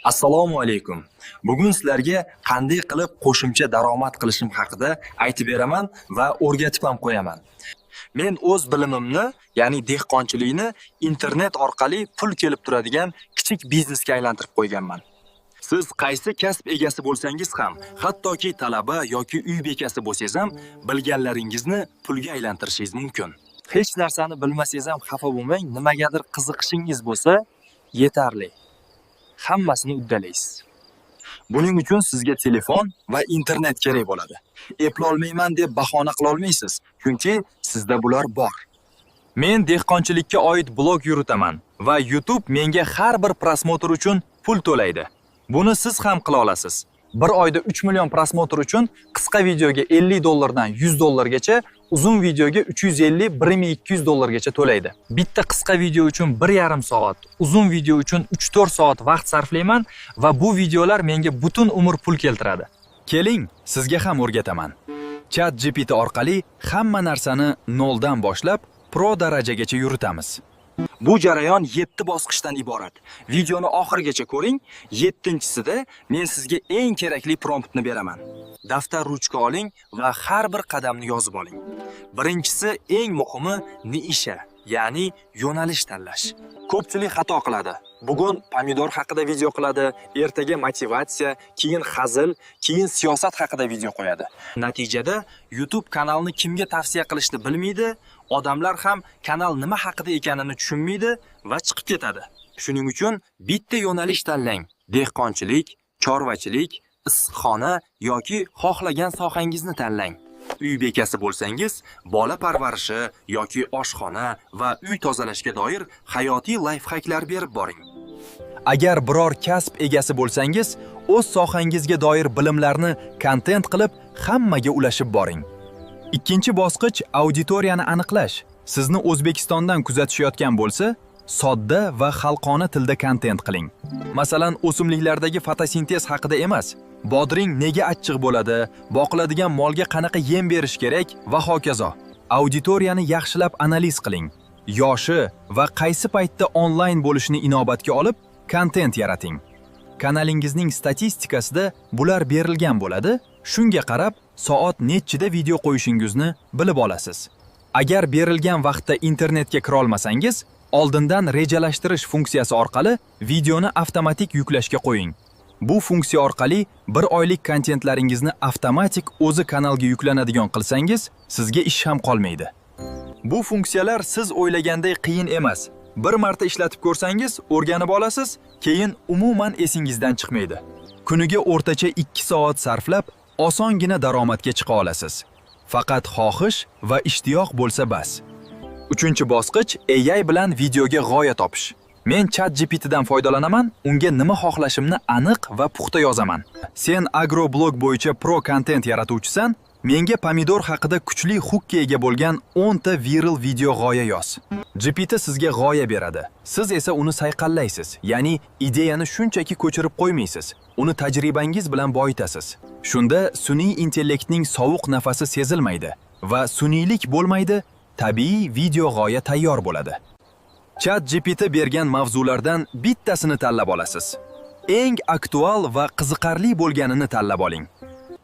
Assalomu alaykum. Bugun sizlarga qanday qilib qo'shimcha daromad qilishim haqida aytib beraman va o'rgatib ham qo'yaman. Men o'z bilimimni, ya'ni dehqonchilikni internet orqali pul kelib turadigan kichik biznesga aylantirib qo'yganman. Siz qaysi kasb egasi bo'lsangiz ham, hattoki talaba yoki uy bekasi bo'lsangiz ham, bilganlaringizni pulga aylantirishingiz mumkin. Hech narsani bilmasangiz ham xafa bo'lmang, nimagadir qiziqishingiz bo'lsa, yetarli. Hammasini uddalaysiz. Buning uchun sizga telefon va internet kerak bo'ladi. Eplolmayman deb bahona qila olmaysiz, chunki sizda bular bor. Men dehqonchilikka oid blog yuritaman va YouTube menga har bir prosmotr uchun pul to'laydi. Buni siz ham qila olasiz. Bir oyda 3 million prosmotr uchun qisqa videoga $50 dan $100 uzun videoga 350-1200 dollargacha to'laydi. Bitta qisqa video uchun 1,5 soat, uzun video uchun 3-4 soat vaqt sarflayman va bu videolar menga butun umr pul keltiradi. Keling, sizga ham o'rgataman. ChatGPT orqali hamma narsani noldan boshlab pro darajagacha yuritamiz. Bu jarayon 7 bosqichdan iborat. Videoni oxirigacha ko'ring. 7-chisida men sizga eng kerakli promptni beraman. Daftar ruchka oling va har bir qadamni yozib oling. Birinchisi eng muhimi niisha, ya'ni yo'nalish tanlash. Ko'pchilik xato qiladi. Bugun pomidor haqida video qiladi, ertaga motivatsiya, keyin hazil, keyin siyosat haqida video qo'yadi. Natijada YouTube kanalni kimga tavsiya qilishni bilmaydi, odamlar ham kanal nima haqida ekanini tushunmaydi va chiqib ketadi. Shuning uchun bitta yo'nalish tanlang. Dehqonchilik, chorvachilik, issiqxona yoki xohlagan sohangizni tanlang. Uy bekasi bo'lsangiz, bola parvarishi yoki oshxona va uy tozalashga doir hayotiy layfhaklar berib boring. Agar biror kasb egasi bo'lsangiz, o'z sohangizga doir bilimlarni kontent qilib hammaga ulashib boring. Ikkinchi bosqich auditoriyani aniqlash. Sizni O'zbekistondan kuzatishayotgan bo'lsa, sodda va xalqona tilda kontent qiling. Masalan, o'simliklardagi fotosintez haqida emas, bodring nega achchiq bo'ladi, boqiladigan molga qanaqa yem berish kerak va hokazo. Auditoriyani yaxshilab analiz qiling. Yoshi va qaysi paytda onlayn bo'lishini inobatga olib, kontent yarating. Kanalingizning statistikasida bular berilgan bo'ladi. Shunga qarab, soat nechida video qo'yishingizni bilib olasiz. Agar berilgan vaqtda internetga kira olmasangiz, oldindan rejalashtirish funksiyasi orqali videoni avtomatik yuklashga qo'ying. Bu funksiya orqali bir oylik kontentlaringizni avtomatik o'zi kanalga yuklanadigan qilsangiz, sizga ish ham qolmaydi. Bu funksiyalar siz o'ylaganday qiyin emas. Bir marta ishlatib ko'rsangiz, o'rganib olasiz, keyin umuman esingizdan chiqmaydi. Kuniga o'rtacha 2 soat sarflab, osongina daromadga chiqa olasiz. Faqat xohish va ishtiyoq bo'lsa bas. Uchinchi bosqich AI bilan videoga g'oya topish. Men ChatGPTdan foydalanaman, unga nima xohlashimni aniq va puxta yozaman. Sen agroblog bo'yicha pro kontent yaratuvchisan, menga pomidor haqida kuchli hukka ega bo'lgan 10 ta viral video g'oya yoz. GPT sizga g'oya beradi. Siz esa uni sayqallaysiz, ya'ni ideyani shunchaki ko'chirib qo'ymaysiz. Uni tajribangiz bilan boyitasiz. Shunda sun'iy intellektning sovuq nafasi sezilmaydi va sun'iylik bo'lmaydi, tabiiy video g'oya tayyor bo'ladi. ChatGPT bergan mavzulardan bittasini tanlab olasiz. Eng aktual va qiziqarli bo'lganini tanlab oling.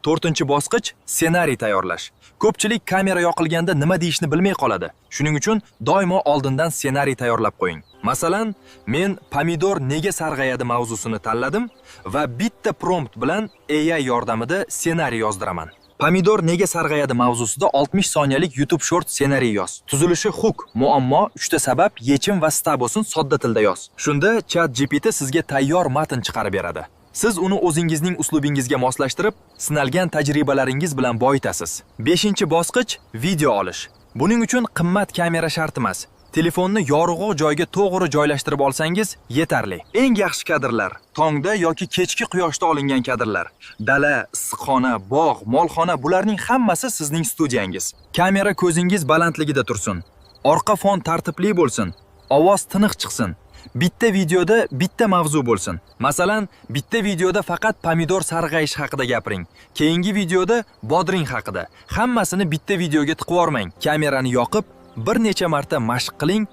4-bosqich ssenariy tayyorlash. Ko'pchilik kamera yoqilganda nima deyishni bilmay qoladi. Shuning uchun doimo oldindan ssenariy tayyorlab qo'ying. Masalan, men pomidor nega sarg'ayadi mavzusini tanladim va bitta prompt bilan AI yordamida ssenariy yozdiraman. Pomidor nega sarg'ayadi mavzusida 60 soniyalik YouTube short ssenariy yoz. Tuzilishi hook, muammo, 3 ta sabab, yechim va stabosini sodda tilda yoz. Shunda ChatGPT sizga tayyor matn chiqarib beradi. Siz uni o'zingizning uslubingizga moslashtirib, sinalgan tajribalaringiz bilan boyitasiz. 5-bosqich video olish. Buning uchun qimmat kamera shart emas. Telefonni yorug'roq joyga to'g'ri joylashtirib olsangiz yetarli. Eng yaxshi kadrlar tongda yoki kechki quyoshda olingan kadrlar. Dala, issiqxona, bog', molxona bularning hammasi sizning studiyangiz. Kamera ko'zingiz balandligida tursin. Orqa fon tartibli bo'lsin. Ovoz tiniq chiqsin. Bitta videoda bitta mavzu bo'lsin. Masalan, bitta videoda faqat pomidor sarg'ayish haqida gapiring. Keyingi videoda bodring haqida. Hammasini bitta videoga tiqib yormang. Kamerani yoqib, bir necha marta mashq qiling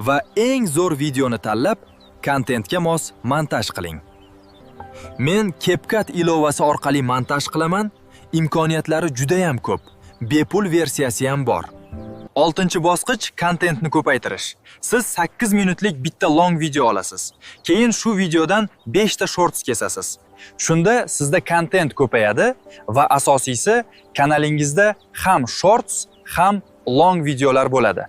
va eng zo'r videoni tanlab, kontentga mos montaj qiling. Men CapCut ilovasi orqali montaj qilaman. Imkoniyatlari juda ham ko'p. Bepul versiyasi ham bor. 6-bosqich kontentni ko'paytirish. Siz 8 minutlik bitta long video olasiz. Keyin shu videodan 5 ta shorts kesasiz. Shunda sizda kontent ko'payadi va asosiysi kanalingizda ham shorts, ham long videolar bo'ladi.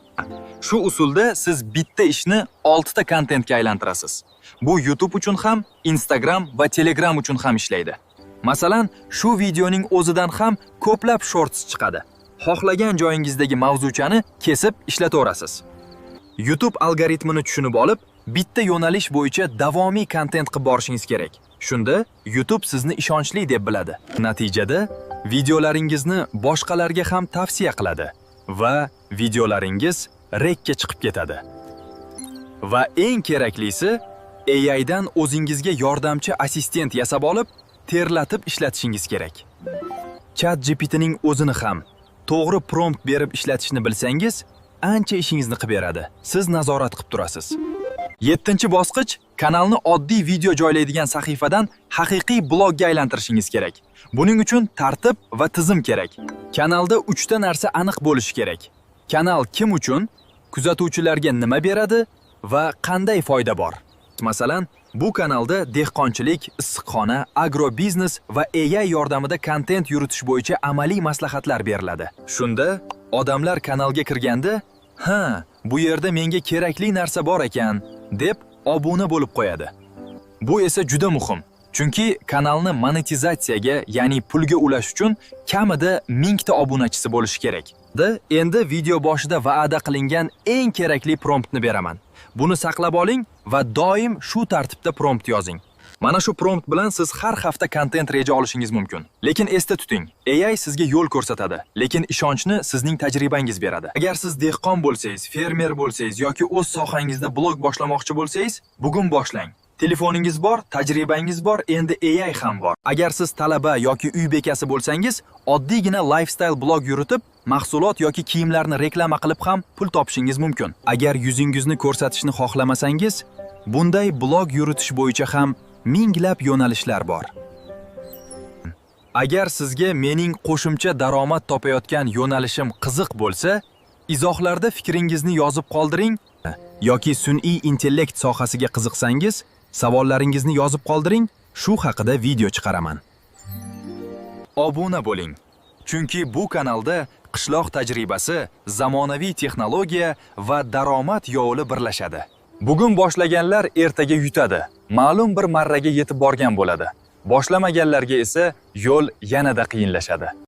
Shu usulda siz bitta ishni 6 ta kontentga aylantirasiz. Bu YouTube uchun ham, Instagram va Telegram uchun ham ishlaydi. Masalan, shu videoning o'zidan ham ko'plab shorts chiqadi. Xohlagan joyingizdagi mavzuchani kesib ishlataverasiz. YouTube algoritmini tushunib olib, bitta yo'nalish bo'yicha davomiy kontent qilib borishingiz kerak. Shunda YouTube sizni ishonchli deb biladi. Natijada videolaringizni boshqalarga ham tavsiya qiladi va videolaringiz rekka chiqib ketadi. Va eng keraklisi, AI dan o'zingizga yordamchi assistent yasab olib, terlatib ishlatishingiz kerak. ChatGPTning o'zini ham to'g'ri prompt berib ishlatishni bilsangiz, ancha ishingizni qilib beradi. Siz nazorat qilib turasiz. 7-bosqich kanalni oddiy video joylaydigan sahifadan haqiqiy blogga aylantirishingiz kerak. Buning uchun tartib va tizim kerak. Kanalda 3 ta narsa aniq bo'lishi kerak. Kanal kim uchun, kuzatuvchilarga nima beradi va qanday foyda bor? Masalan, bu kanalda dehqonchilik, issiqxona, agrobiznes va AI yordamida kontent yuritish bo'yicha amaliy maslahatlar beriladi. Shunda odamlar kanalga kirganda, "Ha, bu yerda menga kerakli narsa bor ekan" deb obuna bo'lib qo'yadi. Bu esa juda muhim. Chunki kanalni monetizatsiyaga, ya'ni pulga ulash uchun kamida 1000 ta obunachisi bo'lishi kerak. Endi video boshida va'da qilingan eng kerakli promptni beraman. Buni saqlab oling va doim shu tartibda prompt yozing. Mana shu prompt bilan siz har hafta kontent reja olishingiz mumkin. Lekin esda tuting, AI sizga yo'l ko'rsatadi, lekin ishonchni sizning tajribangiz beradi. Agar siz dehqon bo'lsangiz, fermer bo'lsangiz yoki o'z sohangizda blog boshlamoqchi bo'lsangiz, bugun boshlang. Telefoningiz bor, tajribangiz bor, endi AI ham bor. Agar siz talaba yoki uy bekasi bo'lsangiz, oddiygina lifestyle blog yuritib, mahsulot yoki kiyimlarni reklama qilib ham pul topishingiz mumkin. Agar yuzingizni ko'rsatishni xohlamasangiz, bunday blog yuritish bo'yicha ham minglab yo'nalishlar bor. Agar sizga mening qo'shimcha daromad topayotgan yo'nalishim qiziq bo'lsa, izohlarda fikringizni yozib qoldiring yoki sun'iy intellekt sohasiga qiziqsangiz, savollaringizni yozib qoldiring, shu haqida video chiqaraman. Obuna bo'ling. Chunki bu kanalda qishloq tajribasi, zamonaviy texnologiya va daromad yo'li birlashadi. Bugun boshlaganlar ertaga yutadi. Ma'lum bir marraga yetib borgan bo'ladi. Boshlamaganlarga esa yo'l yanada qiyinlashadi.